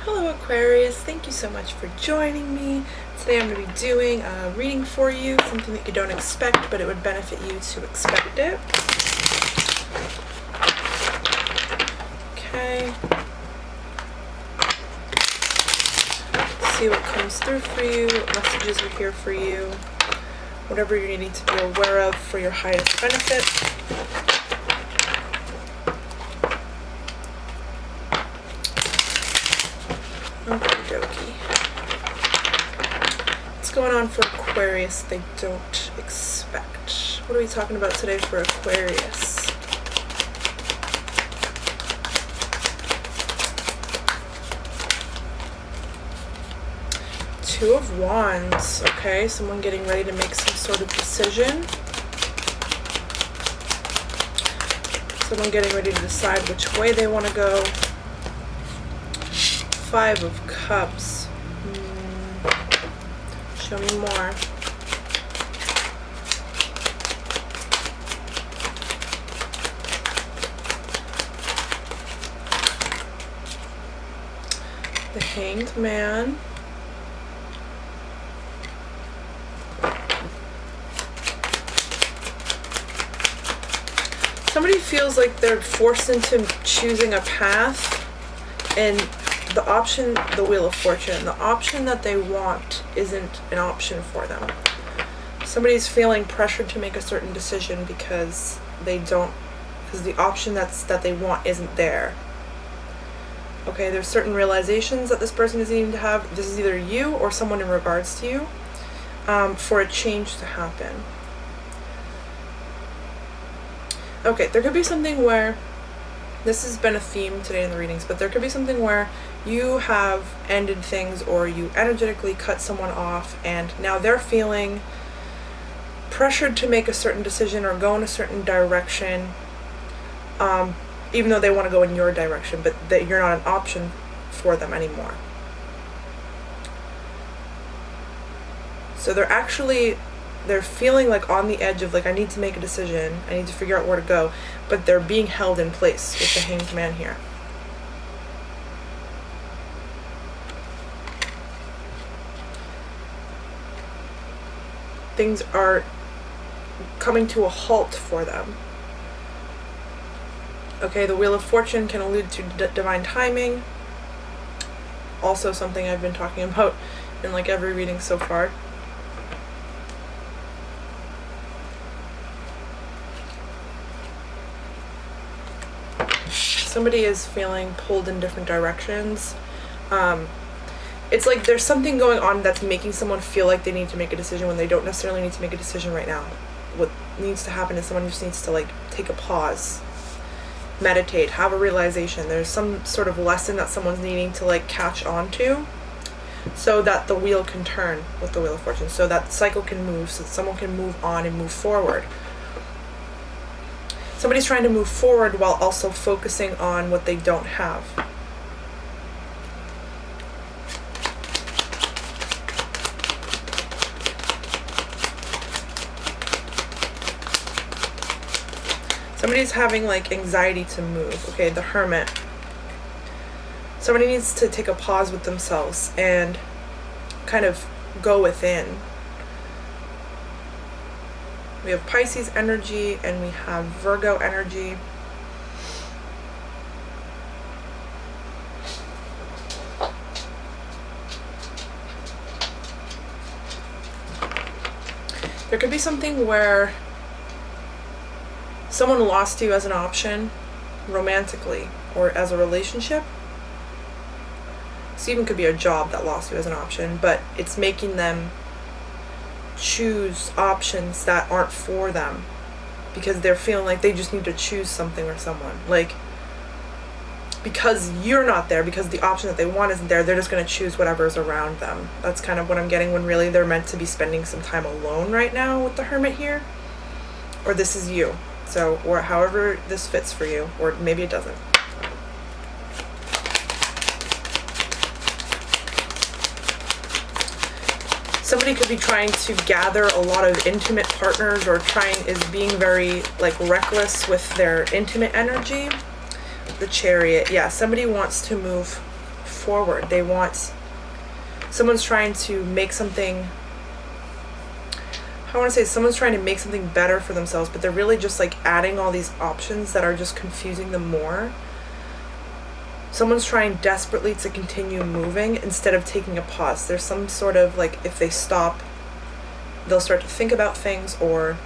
Hello Aquarius, thank you so much for joining me. Today I'm going to be doing a reading for you, something that you don't expect, but it would benefit you to expect it. Okay. See what comes through for you, what messages are here for you, whatever you're needing to be aware of for your highest benefit. Okie dokie. What's going on for Aquarius they don't expect? What are we talking about today for Aquarius? Two of Wands. Okay, someone getting ready to make some sort of decision. Someone getting ready to decide which way they want to go. Five of Cups. Show me more. The Hanged Man. Somebody feels like they're forced into choosing a path, and the option, the Wheel of Fortune, the option that they want isn't an option for them. Somebody's feeling pressured to make a certain decision because the option that they want isn't there. Okay, there's certain realizations that this person is needing to have. This is either you or someone in regards to you, for a change to happen. Okay, there could be something where, this has been a theme today in the readings, but there could be something where you have ended things or you energetically cut someone off and now they're feeling pressured to make a certain decision or go in a certain direction, even though they want to go in your direction, but that you're not an option for them anymore. So they're feeling like on the edge of like, I need to make a decision, I need to figure out where to go, but they're being held in place with the Hanged Man here. Things are coming to a halt for them. Okay, the Wheel of Fortune can allude to divine timing. Also something I've been talking about in like every reading so far. Somebody is feeling pulled in different directions. It's like there's something going on that's making someone feel like they need to make a decision when they don't necessarily need to make a decision right now. What needs to happen is someone just needs to like take a pause, meditate, have a realization. There's some sort of lesson that someone's needing to like catch on to so that the wheel can turn with the Wheel of Fortune, so that the cycle can move, so that someone can move on and move forward. Somebody's trying to move forward while also focusing on what they don't have. Somebody's having like anxiety to move. Okay, the Hermit. Somebody needs to take a pause with themselves and kind of go within. We have Pisces energy and we have Virgo energy. There could be something where someone lost you as an option romantically or as a relationship. This even could be a job that lost you as an option, but it's making them choose options that aren't for them because they're feeling like they just need to choose something or someone. Like, because you're not there, because the option that they want isn't there, they're just going to choose whatever's around them. That's kind of what I'm getting, when really they're meant to be spending some time alone right now with the Hermit here. Or this is you. So, or however this fits for you, or maybe it doesn't. Somebody could be trying to gather a lot of intimate partners, or is being very like reckless with their intimate energy. The Chariot, yeah, somebody wants to move forward. They want, someone's trying to make something, I want to say someone's trying to make something better for themselves, but they're really just like adding all these options that are just confusing them more. Someone's trying desperately to continue moving instead of taking a pause. There's some sort of like, if they stop, they'll start to think about things, or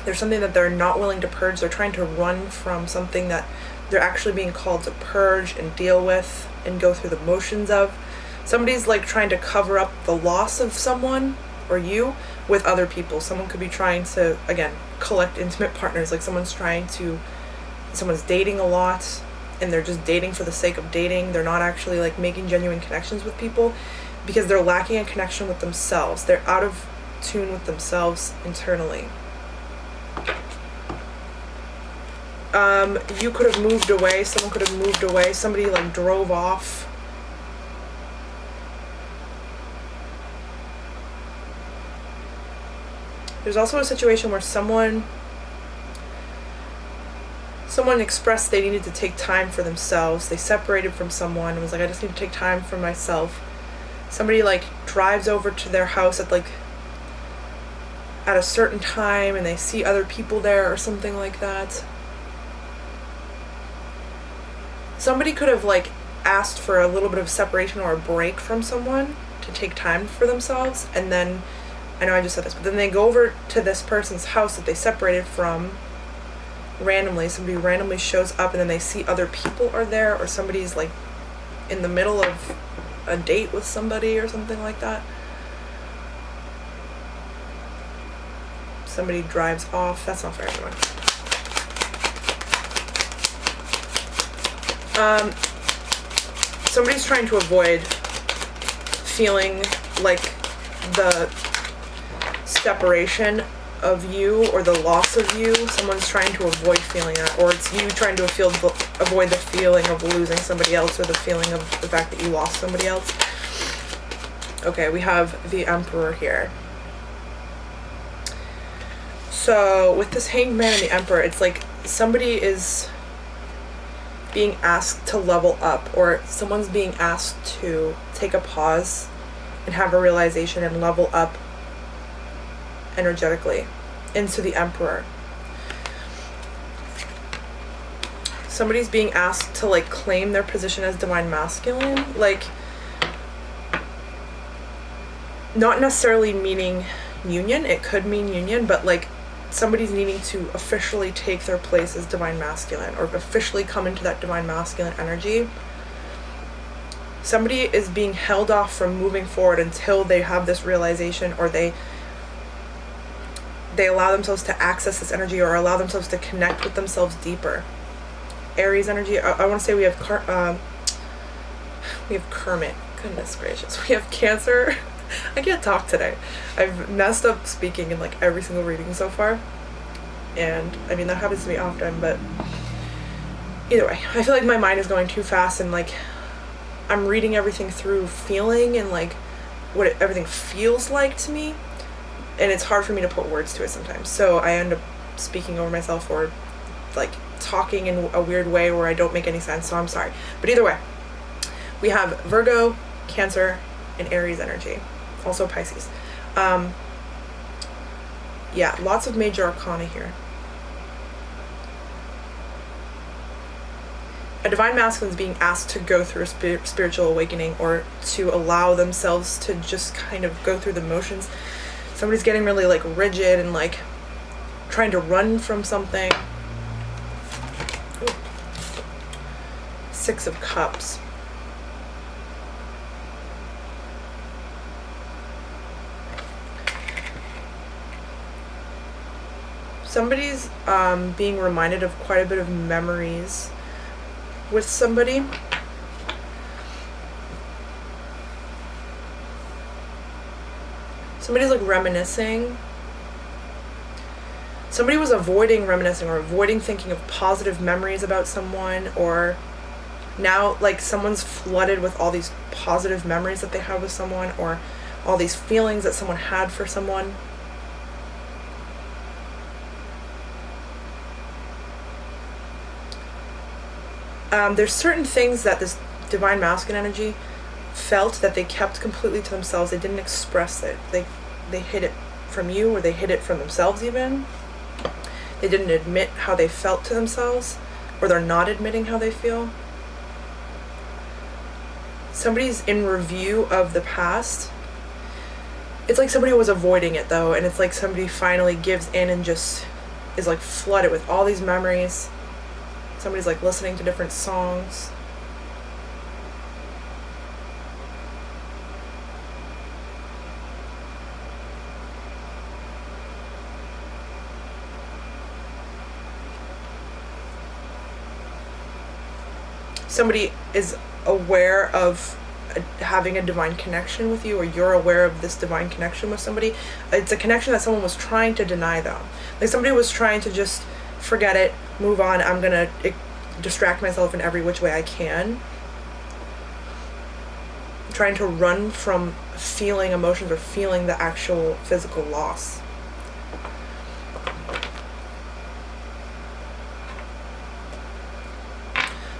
there's something that they're not willing to purge. They're trying to run from something that they're actually being called to purge and deal with and go through the motions of. Somebody's like trying to cover up the loss of someone or you with other people. Someone could be trying to, again, collect intimate partners. Like someone's dating a lot and they're just dating for the sake of dating. They're not actually like making genuine connections with people because they're lacking a connection with themselves. They're out of tune with themselves internally. You could have moved away. Someone could have moved away. Somebody like drove off. There's also a situation where someone expressed they needed to take time for themselves. They separated from someone and was like, I just need to take time for myself. Somebody like drives over to their house at a certain time and they see other people there or something like that. Somebody could have like asked for a little bit of separation or a break from someone to take time for themselves, and then, I know I just said this, but then they go over to this person's house that they separated from randomly. Somebody randomly shows up and then they see other people are there, or somebody's like in the middle of a date with somebody or something like that. Somebody drives off. That's not for everyone. Somebody's trying to avoid feeling like the separation of you or the loss of you. Someone's trying to avoid feeling that, or it's you trying to avoid the feeling of losing somebody else, or the feeling of the fact that you lost somebody else. Okay, we have the Emperor here. So with this Hanged Man and the Emperor, it's like somebody is being asked to level up, or someone's being asked to take a pause and have a realization and level up energetically into the Emperor. Somebody's being asked to like claim their position as divine masculine, like not necessarily meaning union. It could mean union, but like somebody's needing to officially take their place as divine masculine, or officially come into that divine masculine energy. Somebody is being held off from moving forward until they have this realization, or they allow themselves to access this energy, or allow themselves to connect with themselves deeper. Aries energy. I want to say we have Kermit. Goodness gracious. We have Cancer. I can't talk today. I've messed up speaking in like every single reading so far. And I mean, that happens to me often, but either way, I feel like my mind is going too fast, and like I'm reading everything through feeling and like what everything feels like to me. And it's hard for me to put words to it sometimes. So I end up speaking over myself, or like talking in a weird way where I don't make any sense. So I'm sorry. But either way, we have Virgo, Cancer, and Aries energy. Also Pisces. Yeah, lots of major arcana here. A divine masculine is being asked to go through a spiritual awakening, or to allow themselves to just kind of go through the motions. Somebody's getting really like rigid and like trying to run from something. Ooh. Six of Cups. Somebody's being reminded of quite a bit of memories with somebody. Somebody's like reminiscing. Somebody was avoiding reminiscing, or avoiding thinking of positive memories about someone, or now like someone's flooded with all these positive memories that they have with someone, or all these feelings that someone had for someone. There's certain things that divine masculine energy felt that they kept completely to themselves. They didn't express it. They hid it from you, or they hid it from themselves even. They didn't admit how they felt to themselves, or they're not admitting how they feel. Somebody's in review of the past. It's like somebody was avoiding it though, and it's like somebody finally gives in and just is like flooded with all these memories. Somebody's like listening to different songs. Somebody is aware of having a divine connection with you, or you're aware of this divine connection with somebody. It's a connection that someone was trying to deny though. Like somebody was trying to just forget it, move on, I'm gonna distract myself in every which way I can. Trying to run from feeling emotions or feeling the actual physical loss.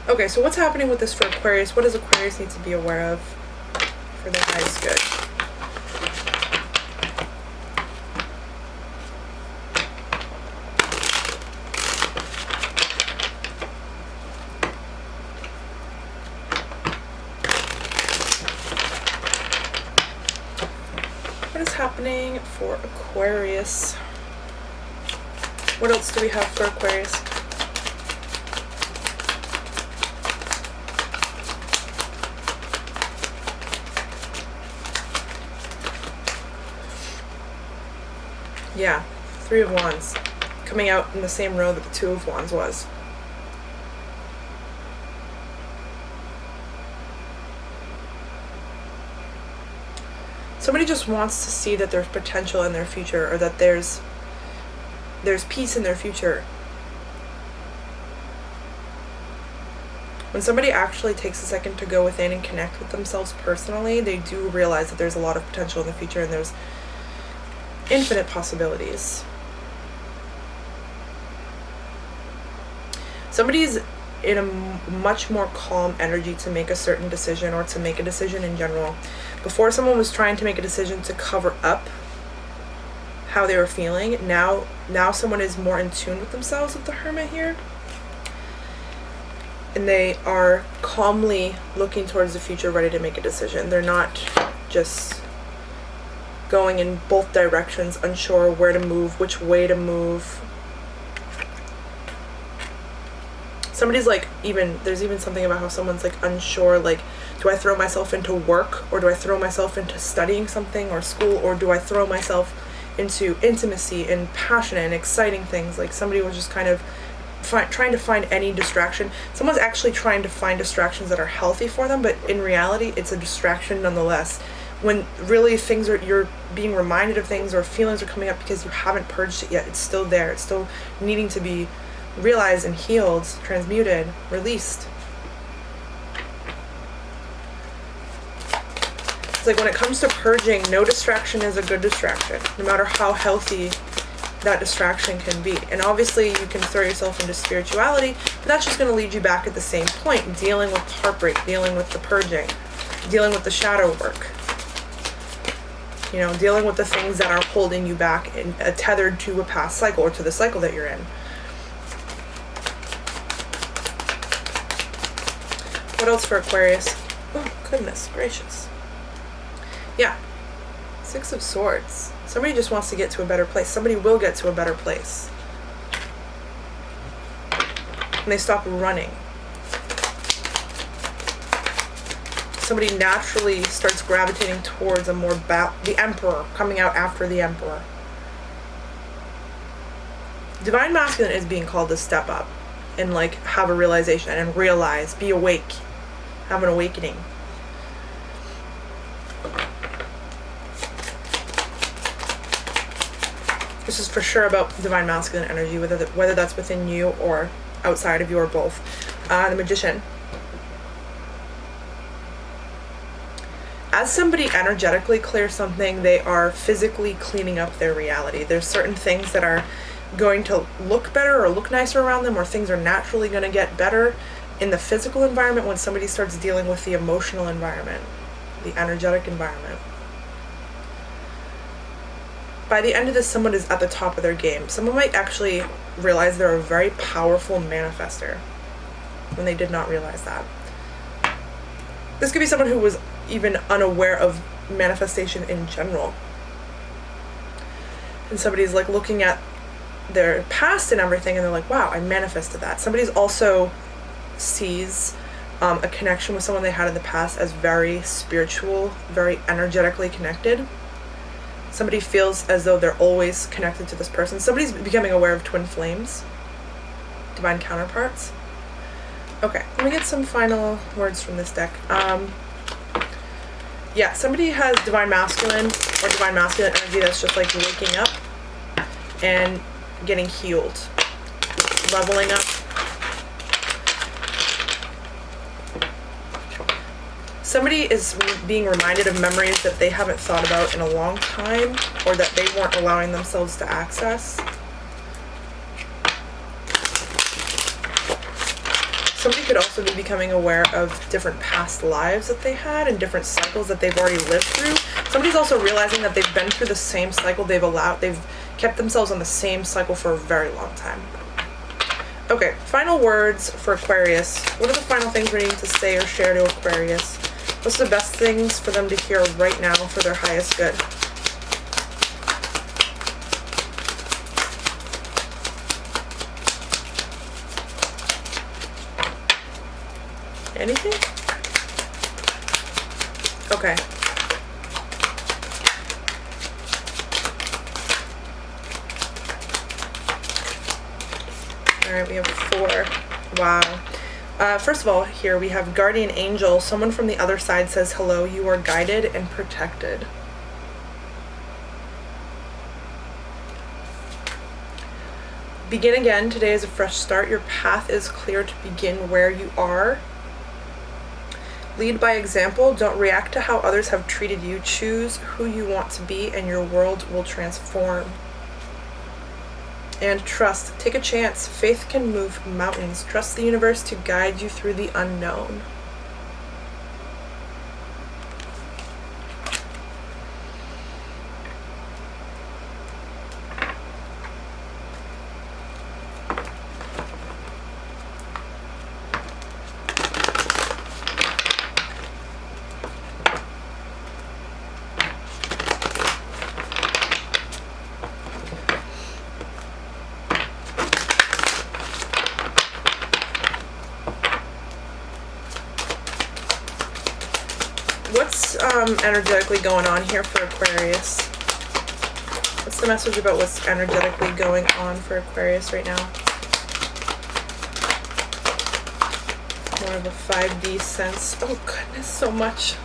Okay, so what's happening with this for Aquarius? What does Aquarius need to be aware of for their highest good? What is happening for Aquarius? What else do we have for Aquarius? Yeah, Three of Wands, coming out in the same row that the Two of Wands was. Somebody just wants to see that there's potential in their future, or that there's peace in their future. When somebody actually takes a second to go within and connect with themselves personally, they do realize that there's a lot of potential in the future, and there's infinite possibilities. Somebody's in a much more calm energy to make a certain decision, or to make a decision in general. Before, someone was trying to make a decision to cover up how they were feeling. Now someone is more in tune with themselves, with the Hermit here. And they are calmly looking towards the future, ready to make a decision. They're not just going in both directions, unsure where to move, which way to move. Somebody's like, there's even something about how someone's like unsure, like, do I throw myself into work, or do I throw myself into studying something or school, or do I throw myself into intimacy and passionate and exciting things? Like somebody was just kind of trying to find any distraction. Someone's actually trying to find distractions that are healthy for them, but in reality it's a distraction nonetheless. When really you're being reminded of things, or feelings are coming up because you haven't purged it yet. It's still there. It's still needing to be realized and healed, transmuted, released. It's like when it comes to purging, no distraction is a good distraction, no matter how healthy that distraction can be. And obviously you can throw yourself into spirituality, but that's just going to lead you back at the same point, dealing with heartbreak, dealing with the purging, dealing with the shadow work. You know, dealing with the things that are holding you back and tethered to a past cycle, or to the cycle that you're in. What else for Aquarius? Oh, goodness gracious. Yeah. Six of Swords. Somebody just wants to get to a better place. Somebody will get to a better place. And they stop running. Somebody naturally starts gravitating towards a more the Emperor, coming out after the Emperor. Divine Masculine is being called to step up and like have a realization and realize, be awake, have an awakening. This is for sure about Divine Masculine energy, whether that's within you or outside of you, or both. The Magician. As somebody energetically clears something, they are physically cleaning up their reality. There's certain things that are going to look better or look nicer around them, or things are naturally going to get better in the physical environment, when somebody starts dealing with the emotional environment, the energetic environment. By the end of this, someone is at the top of their game. Someone might actually realize they're a very powerful manifester when they did not realize that. This could be someone who was even unaware of manifestation in general. And somebody's like looking at their past and everything, and they're like, wow, I manifested that. Somebody's also sees a connection with someone they had in the past as very spiritual, very energetically connected. Somebody feels as though they're always connected to this person. Somebody's becoming aware of twin flames, divine counterparts. Okay, let me get some final words from this deck. Yeah, somebody has divine masculine or divine masculine energy that's just like waking up and getting healed, leveling up. Somebody is being reminded of memories that they haven't thought about in a long time, or that they weren't allowing themselves to access. Somebody could also be becoming aware of different past lives that they had and different cycles that they've already lived through. Somebody's also realizing that they've been through the same cycle. They've kept themselves on the same cycle for a very long time. Okay, final words for Aquarius. What are the final things we need to say or share to Aquarius? What's the best things for them to hear right now for their highest good? Anything? Okay. Alright, we have 4. Wow. First of all, here we have guardian angel. Someone from the other side says, hello, you are guided and protected. Begin again. Today is a fresh start. Your path is clear to begin where you are. Lead by example. Don't react to how others have treated you. Choose who you want to be and your world will transform. And trust. Take a chance. Faith can move mountains. Trust the universe to guide you through the unknown. What's energetically going on here for Aquarius? What's the message about what's energetically going on for Aquarius right now? More of a 5D sense. Oh goodness, so much.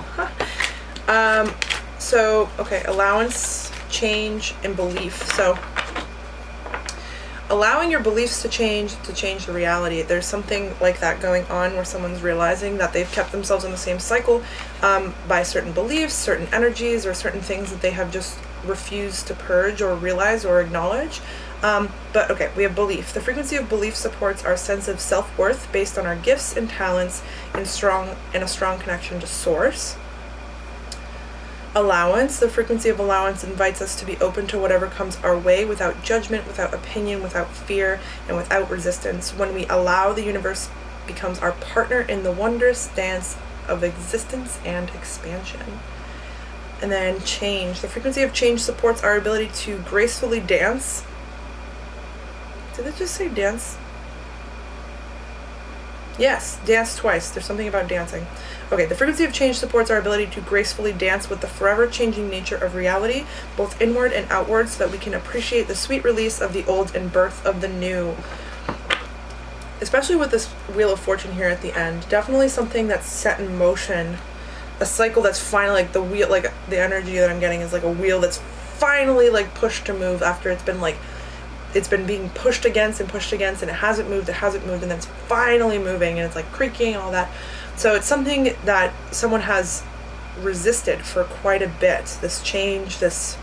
Okay, allowance, change, and belief. So allowing your beliefs to change the reality. There's something like that going on where someone's realizing that they've kept themselves in the same cycle by certain beliefs, certain energies, or certain things that they have just refused to purge or realize or acknowledge. But okay, we have belief. The frequency of belief supports our sense of self-worth based on our gifts and talents and a strong connection to source. Allowance. The frequency of allowance invites us to be open to whatever comes our way without judgment, without opinion, without fear, and without resistance. When we allow, the universe becomes our partner in the wondrous dance of existence and expansion. And then change. The frequency of change supports our ability to gracefully dance. Did it just say dance? Yes, dance twice. There's something about dancing. Okay, the frequency of change supports our ability to gracefully dance with the forever changing nature of reality, both inward and outward, so that we can appreciate the sweet release of the old and birth of the new. Especially with this Wheel of Fortune here at the end. Definitely something that's set in motion. A cycle that's finally, like the wheel, like the energy that I'm getting is like a wheel that's finally like pushed to move after it's been being pushed against and it hasn't moved, and then it's finally moving and it's like creaking and all that. So it's something that someone has resisted for quite a bit. This change, this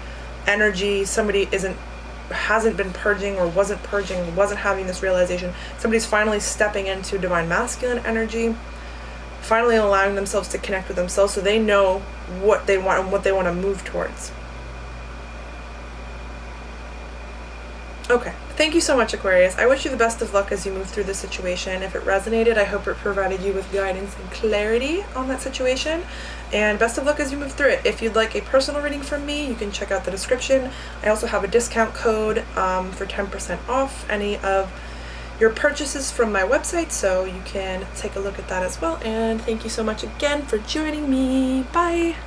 energy, somebody isn't hasn't been purging or wasn't purging, wasn't having this realization. Somebody's finally stepping into divine masculine energy, finally allowing themselves to connect with themselves so they know what they want and what they want to move towards. Okay, thank you so much, Aquarius. I wish you the best of luck as you move through this situation. If it resonated, I hope it provided you with guidance and clarity on that situation. And best of luck as you move through it. If you'd like a personal reading from me, you can check out the description. I also have a discount code for 10% off any of your purchases from my website, so you can take a look at that as well. And thank you so much again for joining me. Bye!